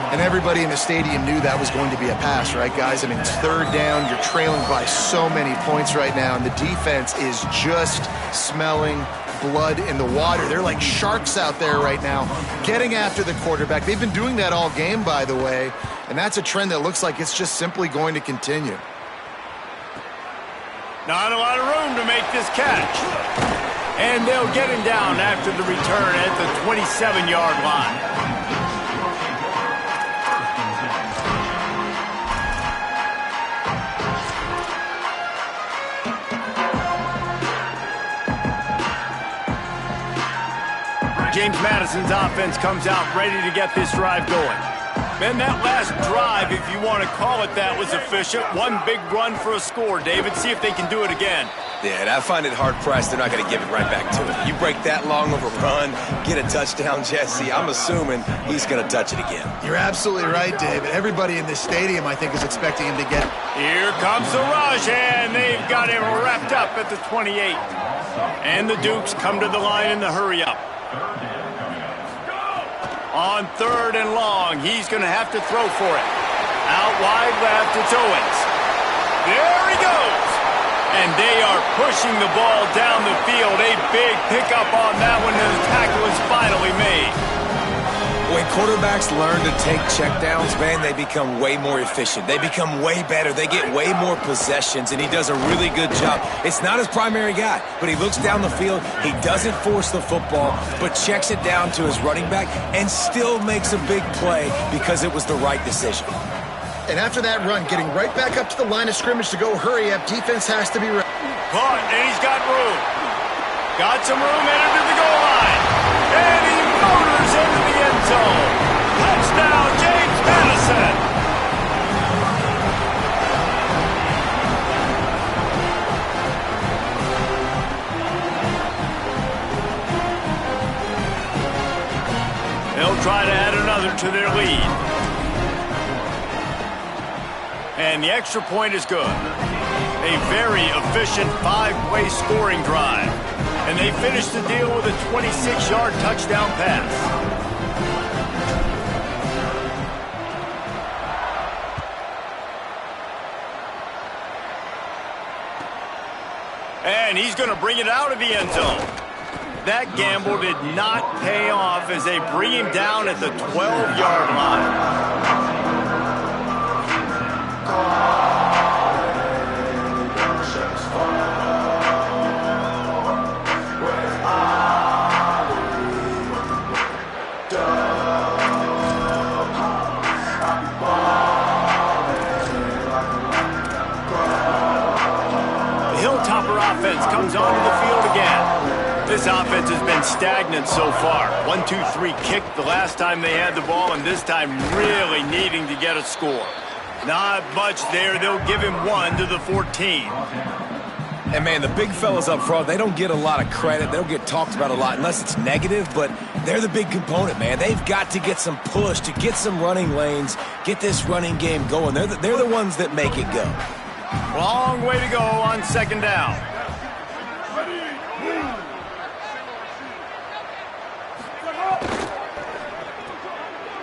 And everybody in the stadium knew that was going to be a pass, right, guys? I mean, it's 3rd down. You're trailing by so many points right now, and the defense is just smelling blood in the water. They're like sharks out there right now, getting after the quarterback. They've been doing that all game, by the way, and that's a trend that looks like it's just simply going to continue. Not a lot of room to make this catch. And they'll get him down after the return at the 27-yard line. James Madison's offense comes out ready to get this drive going. Man, that last drive, if you want to call it that, was efficient. One big run for a score, David. See if they can do it again. Yeah, and I find it hard-pressed they're not going to give it right back to him. You break that long of a run, get a touchdown, Jesse, I'm assuming he's going to touch it again. You're absolutely right, David. Everybody in this stadium, I think, is expecting him to get... Here comes the rush, and they've got him wrapped up at the 28. And the Dukes come to the line in the hurry-up. On 3rd and long, he's going to have to throw for it. Out wide left, it's Owens. There he goes. And they are pushing the ball down the field. A big pickup on that one, and the tackle is finally made. When quarterbacks learn to take checkdowns, man, they become way more efficient. They become way better. They get way more possessions, and he does a really good job. It's not his primary guy, but he looks down the field. He doesn't force the football, but checks it down to his running back and still makes a big play because it was the right decision. And after that run, getting right back up to the line of scrimmage to go hurry up, defense has to be ready. Caught, and he's got room. Got some room headed to the goal line. And he motors into the end zone. Touchdown, James Madison. They'll try to add another to their lead. And the extra point is good. A very efficient 5-play scoring drive. And they finish the deal with a 26-yard touchdown pass. And he's going to bring it out of the end zone. That gamble did not pay off as they bring him down at the 12-yard line. Comes onto the field again. This offense has been stagnant so far. 1-2-3 kick the last time they had the ball, and this time really needing to get a score. Not much there. They'll give him 1 to the 14. And, man, the big fellas up front, they don't get a lot of credit. They don't get talked about a lot unless it's negative, but they're the big component, man. They've got to get some push, to get some running lanes, get this running game going. They're the ones that make it go. Long way to go on 2nd down.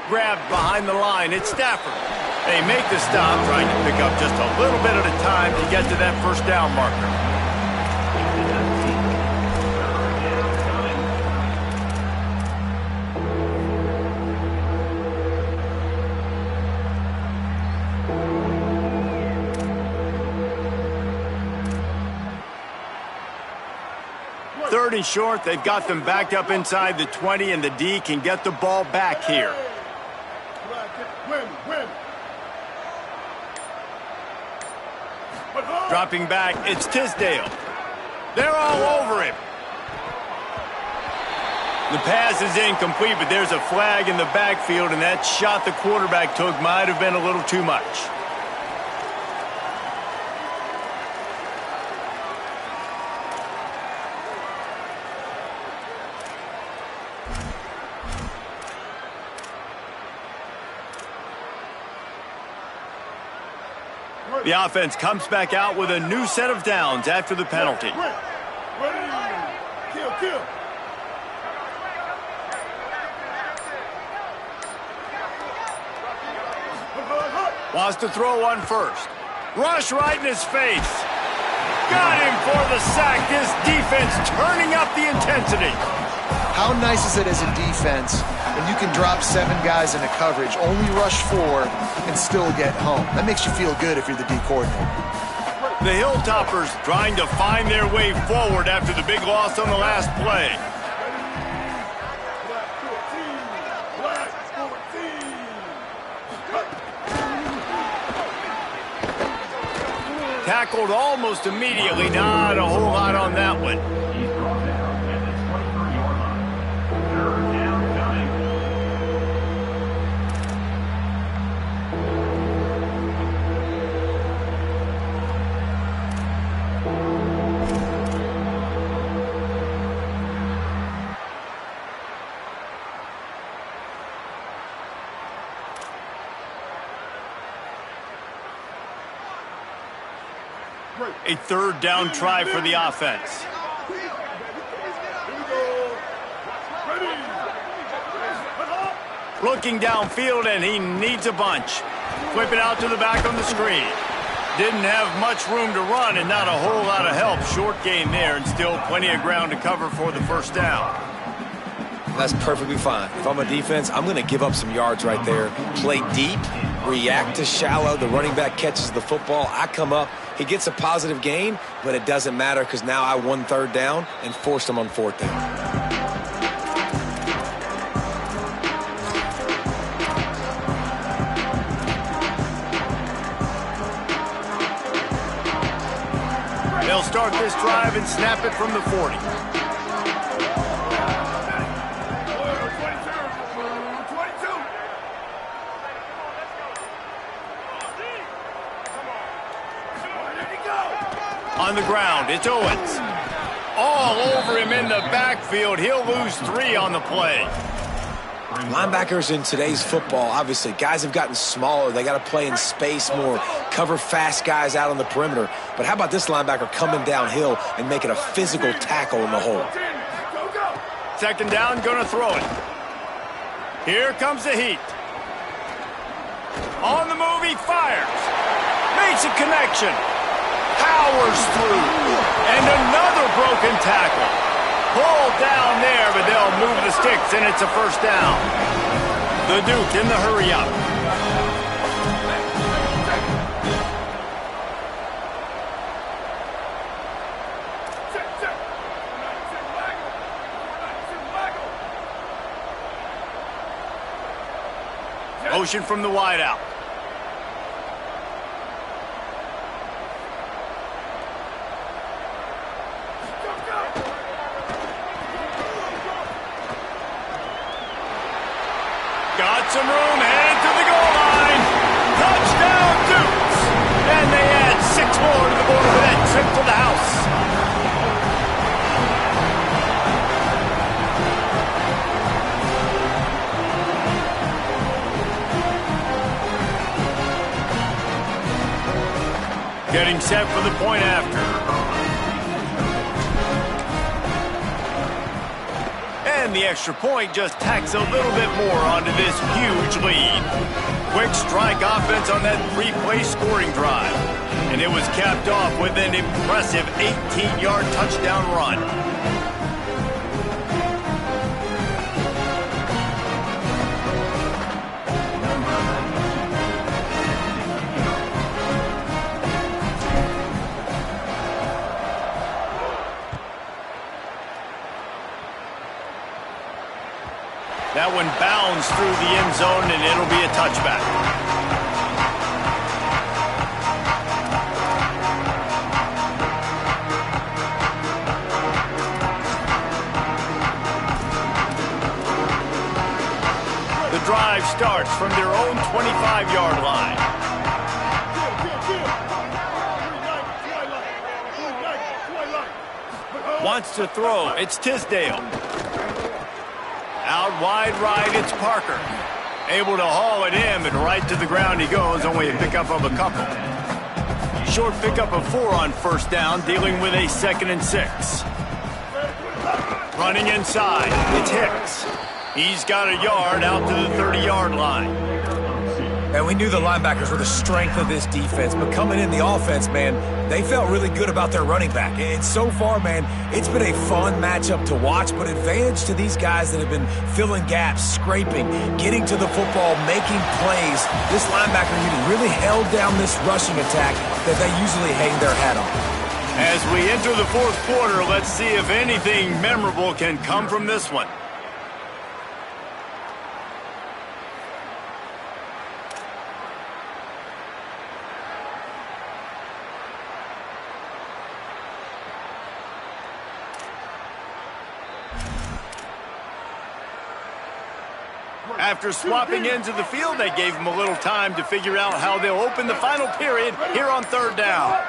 Grabbed behind the line. It's Stafford. They make the stop, trying to pick up just a little bit at a time to get to that 1st down marker. Third and short, they've got them backed up inside the 20, and the D can get the ball back here. Dropping back, it's Tisdale. They're all over him. The pass is incomplete, but there's a flag in the backfield, and that shot the quarterback took might have been a little too much. The offense comes back out with a new set of downs after the penalty. Kill. Wants to throw one first. Rush right in his face. Got him for the sack. This defense turning up the intensity. How nice is it as a defense when you can drop 7 guys into coverage, only rush 4, and still get home? That makes you feel good if you're the D coordinator. The Hilltoppers trying to find their way forward after the big loss on the last play. Black 14. Tackled almost immediately. Not a whole lot on that one. He's brought down at the 23-yard line. Third down coming. A third down try for the offense. Here we go. Ready. Looking downfield, and he needs a bunch. Whip it out to the back on the screen. Didn't have much room to run and not a whole lot of help. Short gain there and still plenty of ground to cover for the first down. That's perfectly fine. If I'm a defense, I'm going to give up some yards right there. Play deep, react to shallow. The running back catches the football. I come up. He gets a positive gain, but it doesn't matter because now I won third down and forced him on fourth down. They'll start this drive and snap it from the 40. 22. On the ground, it's Owens. All over him in the backfield. He'll lose 3 on the play. Linebackers in today's football, obviously, guys have gotten smaller. They got to play in space more, cover fast guys out on the perimeter. But how about this linebacker coming downhill and making a physical tackle in the hole? Second down, gonna throw it. Here comes the heat. On the move, he fires. Makes a connection. Powers through. And another broken tackle. Pulled down there, but they'll move the sticks, and it's a first down. The Duke in the hurry-up. Motion from the wideout. Got some room, headed to the goal line. Touchdown, Dukes! And they add 6 more to the board with that trip to the house. Getting set for the point after. And the extra point just tacks a little bit more onto this huge lead. Quick strike offense on that 3-play scoring drive. And it was capped off with an impressive 18-yard touchdown run. That one bounds through the end zone, and it'll be a touchback. The drive starts from their own 25-yard line. Wants to throw. It's Tisdale. Out wide right, it's Parker. Able to haul it in, but right to the ground he goes, only a pickup of a couple. Short pickup of 4 on first down, dealing with a 2nd and 6. Running inside, it's Hicks. He's got a yard out to the 30-yard line. And we knew the linebackers were the strength of this defense, but coming in the offense, man, they felt really good about their running back. And so far, man, it's been a fun matchup to watch, but advantage to these guys that have been filling gaps, scraping, getting to the football, making plays. This linebacker unit really held down this rushing attack that they usually hang their hat on. As we enter the fourth quarter, let's see if anything memorable can come from this one. After swapping into the field, they gave him a little time to figure out how they'll open the final period here on third down.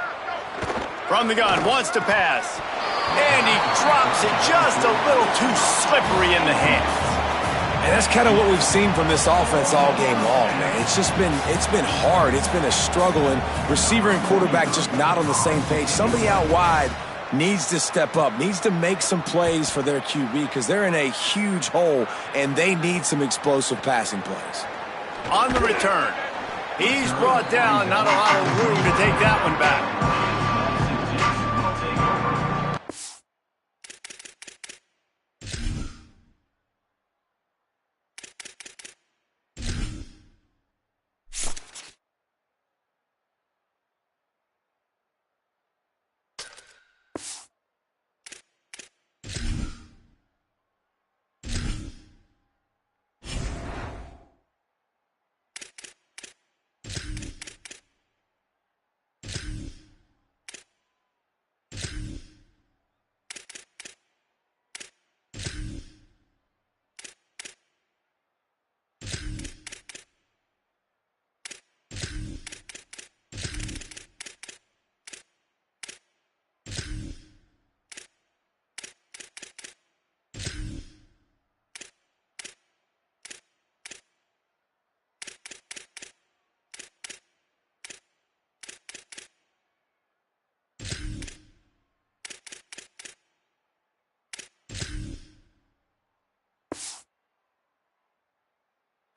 From the gun, wants to pass. And he drops it just a little too slippery in the hands. And that's kind of what we've seen from this offense all game long, man. It's been hard. It's been a struggle, and receiver and quarterback just not on the same page. Somebody out wide needs to step up, needs to make some plays for their QB because they're in a huge hole, and they need some explosive passing plays. On the return, he's brought down, not a lot of room to take that one back.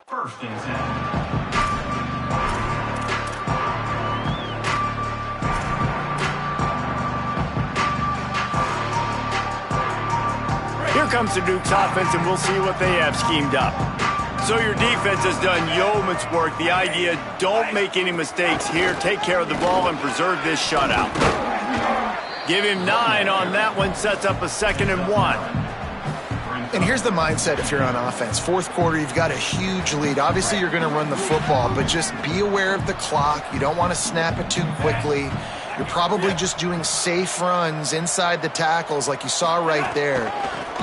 First and 10. Here comes the Duke's offense, and we'll see what they have schemed up. So your defense has done yeoman's work. The idea, don't make any mistakes here. Take care of the ball and preserve this shutout. Give him 9 on that one. Sets up a 2nd and 1. And here's the mindset if you're on offense. Fourth quarter, you've got a huge lead. Obviously, you're going to run the football, but just be aware of the clock. You don't want to snap it too quickly. You're probably just doing safe runs inside the tackles like you saw right there.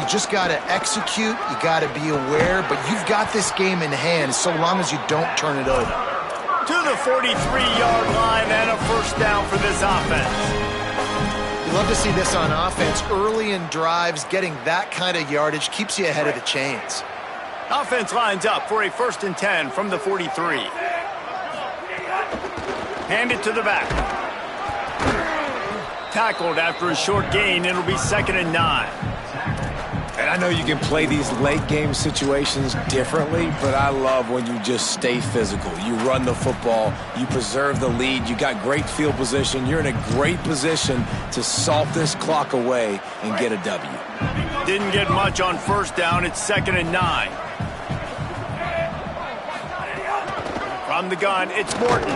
You just got to execute. You got to be aware, but you've got this game in hand so long as you don't turn it over. To the 43-yard line and a first down for this offense. Love to see this on offense. Early in drives, getting that kind of yardage keeps you ahead of the chains. Offense lines up for a 1st and 10 from the 43. Hand it to the back. Tackled after a short gain. It'll be 2nd and 9. And I know you can play these late game situations differently, but I love when you just stay physical. You run the football, you preserve the lead, you got great field position, you're in a great position to salt this clock away and get a W. Didn't get much on first down. It's 2nd and 9. From the gun, it's Morton.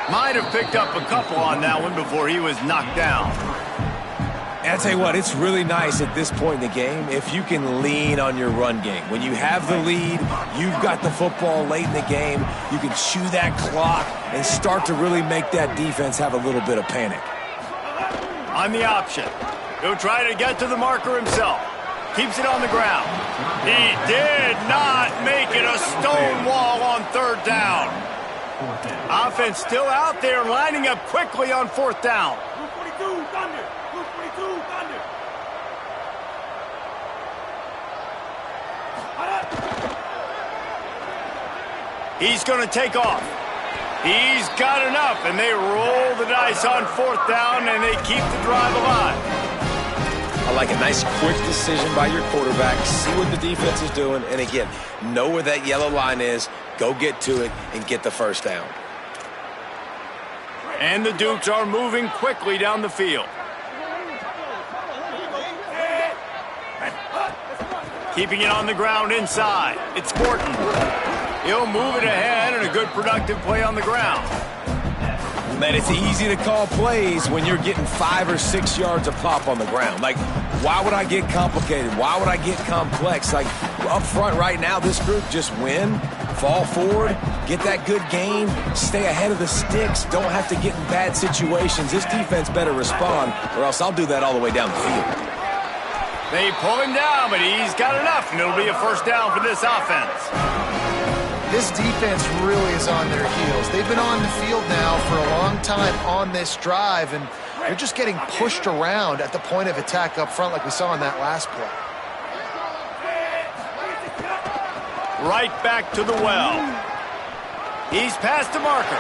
Might have picked up a couple on that one before he was knocked down. And I tell you what, it's really nice at this point in the game if you can lean on your run game. When you have the lead, you've got the football late in the game, you can chew that clock and start to really make that defense have a little bit of panic. On the option, he'll try to get to the marker himself. Keeps it on the ground. He did not make it a stone wall on third down. Offense still out there lining up quickly on 4th down. 242, Thunder. 242, Thunder. He's going to take off. He's got enough, and they roll the dice on 4th down, and they keep the drive alive. I like a nice quick decision by your quarterback. See what the defense is doing, and again, know where that yellow line is. go get to it, and get the first down. And the Dukes are moving quickly down the field. Keeping it on the ground inside. It's Morton. He'll move it ahead, and a good productive play on the ground. Man, it's easy to call plays when you're getting 5 or 6 yards a pop on the ground. Like, why would I get complicated? Why would I get complex? Like, up front right now, this group just win, fall forward, get that good gain, stay ahead of the sticks, don't have to get in bad situations. This defense better respond, or else I'll do that all the way down the field. They pull him down, but he's got enough, and it'll be a first down for this offense. This defense really is on their heels. They've been on the field now for a long time on this drive, and they're just getting pushed around at the point of attack up front like we saw in that last play. Right back to the well. He's past the marker.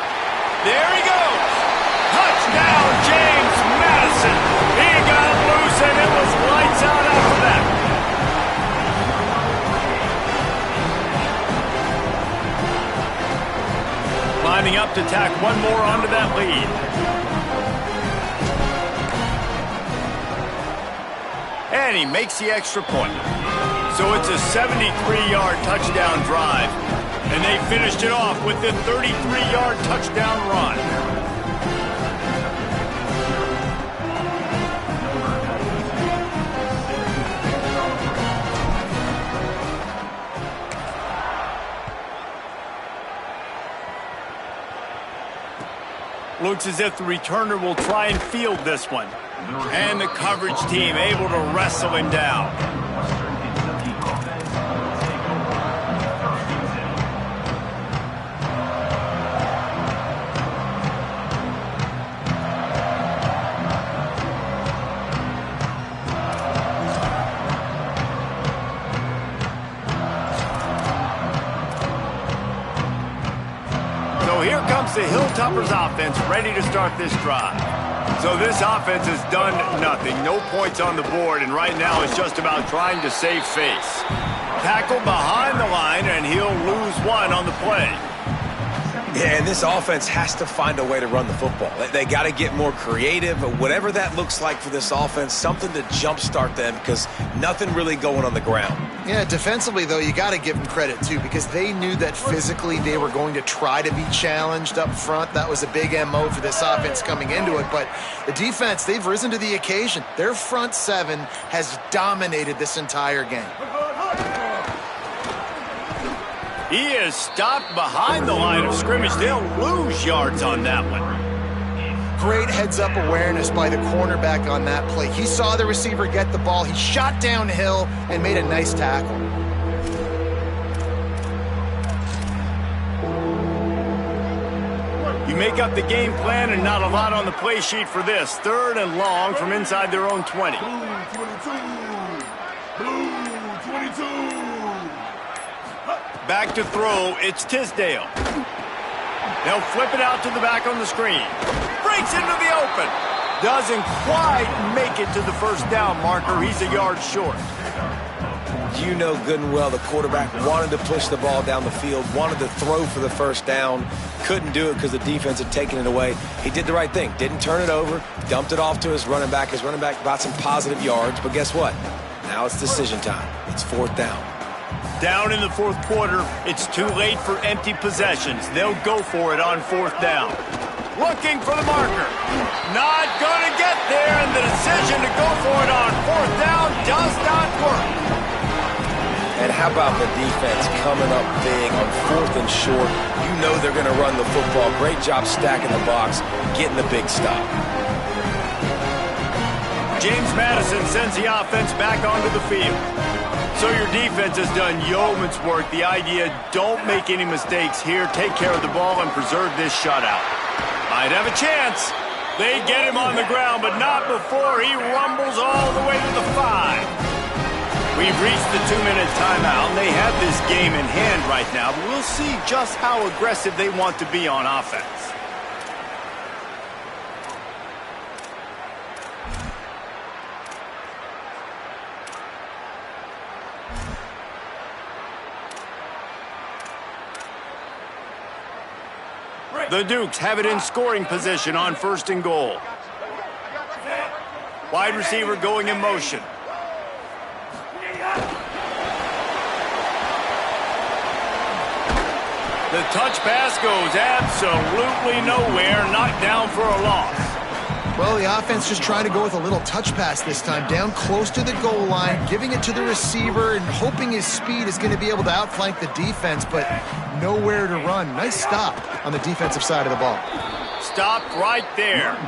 There he goes. Touchdown, James Madison. He got it loose, and it was lights out after that. Lining up to tack one more onto that lead. And he makes the extra point. So it's a 73-yard touchdown drive. And they finished it off with the 33-yard touchdown run. Looks as if the returner will try and field this one. And the coverage team able to wrestle him down. Here comes the Hilltoppers offense ready to start this drive. So this offense has done nothing. No points on the board, and right now it's just about trying to save face. Tackle behind the line, and he'll lose one on the play. Yeah, and this offense has to find a way to run the football. They got to get more creative, whatever that looks like for this offense, something to jumpstart them because nothing really going on the ground. Yeah, defensively, though, you got to give them credit, too, because they knew that physically they were going to try to be challenged up front. That was a big MO for this offense coming into it. But the defense, they've risen to the occasion. Their front seven has dominated this entire game. He is stopped behind the line of scrimmage. They'll lose yards on that one. Great heads-up awareness by the cornerback on that play. He saw the receiver get the ball. He shot downhill and made a nice tackle. You make up the game plan and not a lot on the play sheet for this. 3rd and long from inside their own 20. Back to throw, it's Tisdale. They'll flip it out to the back on the screen. Breaks into the open. Doesn't quite make it to the first down marker. He's a yard short. You know good and well the quarterback wanted to push the ball down the field, wanted to throw for the first down, couldn't do it because the defense had taken it away. He did the right thing, didn't turn it over, dumped it off to his running back. His running back got some positive yards, but guess what? Now it's decision time. It's 4th down. Down in the 4th quarter, it's too late for empty possessions. They'll go for it on 4th down. Looking for the marker. Not going to get there, and the decision to go for it on 4th down does not work. And how about the defense coming up big on 4th and short? You know they're going to run the football. Great job stacking the box, getting the big stop. James Madison sends the offense back onto the field. So your defense has done yeoman's work. The idea, don't make any mistakes here. Take care of the ball and preserve this shutout. Might have a chance. They get him on the ground, but not before he rumbles all the way to the 5. We've reached the 2-minute timeout, and they have this game in hand right now. But we'll see just how aggressive they want to be on offense. The Dukes have it in scoring position on 1st and goal. Wide receiver going in motion. The touch pass goes absolutely nowhere, knocked down for a loss. Well, the offense just trying to go with a little touch pass this time, down close to the goal line, giving it to the receiver and hoping his speed is going to be able to outflank the defense, but nowhere to run. Nice stop on the defensive side of the ball. Stopped right there.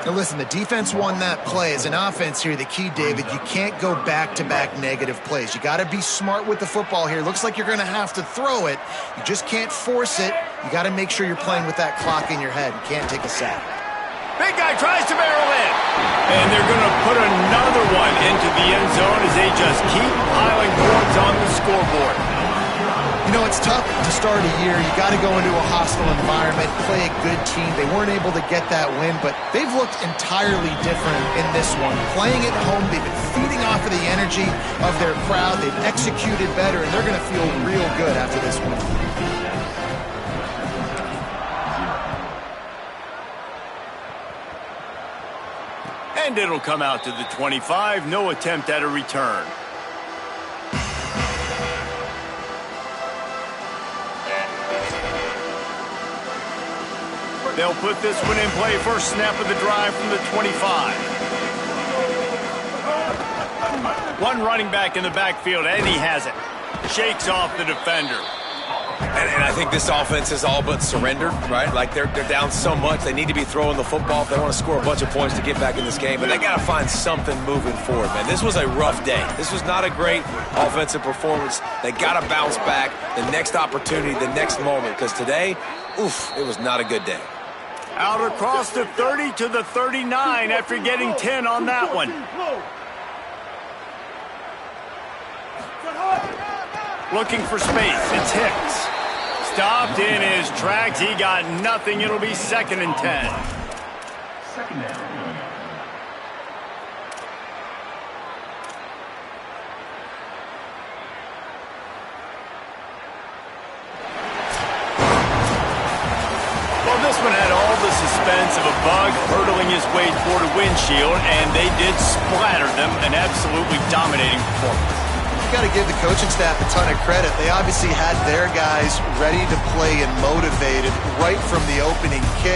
Now listen, the defense won that play. As an offense here, the key, David, you can't go back-to-back negative plays. You got to be smart with the football here. Looks like you're going to have to throw it. You just can't force it. You got to make sure you're playing with that clock in your head. You can't take a sack. Big guy tries to barrel in. And they're going to put another one into the end zone as they just keep piling points on the scoreboard. You know, it's tough to start a year. You got to go into a hostile environment, play a good team. They weren't able to get that win, but they've looked entirely different in this one. Playing at home, they've been feeding off of the energy of their crowd. They've executed better, and they're going to feel real good after this one. And it'll come out to the 25. No attempt at a return. They'll put this one in play. First snap of the drive from the 25. One running back in the backfield, and he has it. Shakes off the defender. And I think this offense is all but surrendered, right? Like they're down so much. They need to be throwing the football if they want to score a bunch of points to get back in this game. But they got to find something moving forward, man. This was a rough day. This was not a great offensive performance. They got to bounce back. The next opportunity, the next moment. Because today, oof, it was not a good day. Out across the 30 to the 39 after getting 10 on that one. Looking for space. It's Hicks. Stopped in his tracks. He got nothing. It'll be 2nd and 10. Second down. Well, this one had all the suspense of a bug hurtling his way toward a windshield, and they did splatter them. An absolutely dominating performance. You got to give the coaching staff a ton of credit. They obviously had their guys ready to play and motivated right from the opening kick.